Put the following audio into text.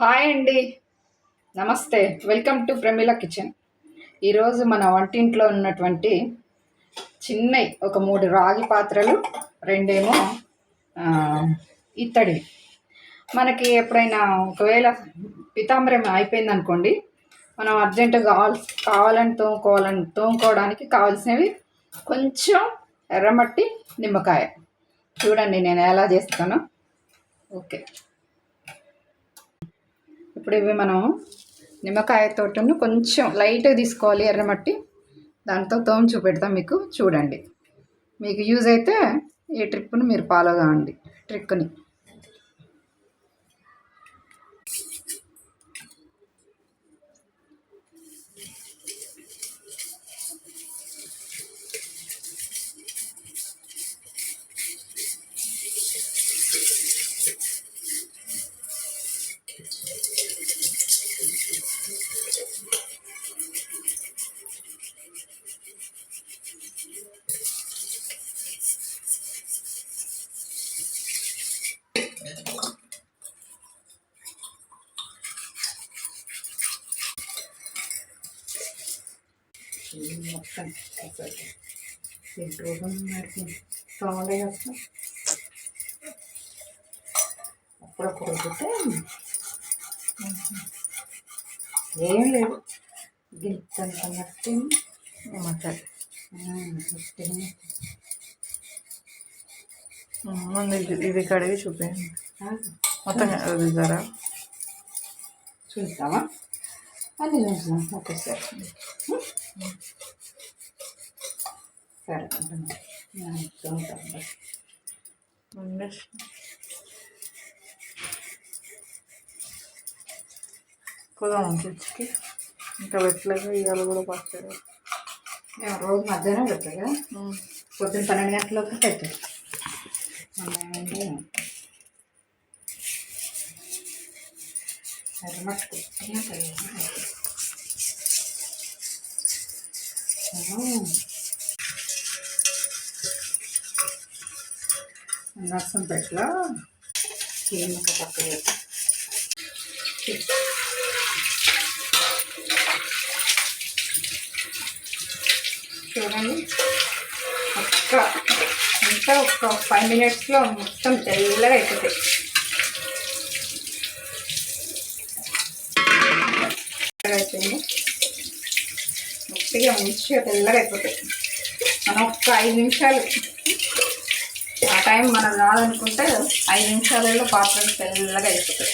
Hi అండి, నమస్తే. Welcome to Pramila kitchen. ఈరోజు మన వంటింట్లో ఉన్నటువంటి చిన్నవి ఒక 3 రాగి పాత్రలు, 2 ఇత్తడి. మనకి ఎప్పుడైనా ఒకవేళ పితాంబరం అయిపోయింది అనుకోండి, మనం అర్జెంటుగా కావాలని తోముకోవడానికి కావాల్సినవి కొంచెం ఎర్రమట్టి, నిమ్మకాయ. చూడండి నేను ఎలా చేస్తానో. ఓకే, ఇప్పుడు ఇవి మనం నిమ్మకాయతోటను కొంచెం లైట్గా తీసుకోవాలి ఎర్రమట్టి, దాంతో తోమి చూపెడతాం మీకు. చూడండి, మీకు యూజ్ అయితే ఈ ట్రిప్ను మీరు ఫాలో కావండి, ట్రిక్ని. మొత్తం సౌండ్ వస్తాం అప్పుడప్పుడు వస్తే ఏం లేదు, గింతంత మట్టి మసాలా ముందు ఇది కడిగి చూపించండి మొత్తం ధర చూస్తావా అన్నీ చూస్తాం ఒకేసారి. సరే కుదాం తెచ్చుకి ఇంకా పెట్టలేదు, ఇవాళ కూడా పచ్చారు. రోజు మధ్యాహ్నం పెట్టగా పొద్దున్న 12 గంటలకు పెట్టారు. ఎర్రమట్టు నర్సం పెట్టలో ఇంకా పక్కన చూడండి. ఇంకా ఒక 5 మినిట్స్లో మొత్తం తెల్లగా అయిపోతాయి. అయిపోయింది, మొత్తిగా మంచిగా తెల్లగా అయిపోతాయి. మనం ఒక 5 నిమిషాలు, ఆ టైం మనం రాదనుకుంటే 5 నిమిషాలలో పాత్రలు తెల్లగా అయిపోతాయి.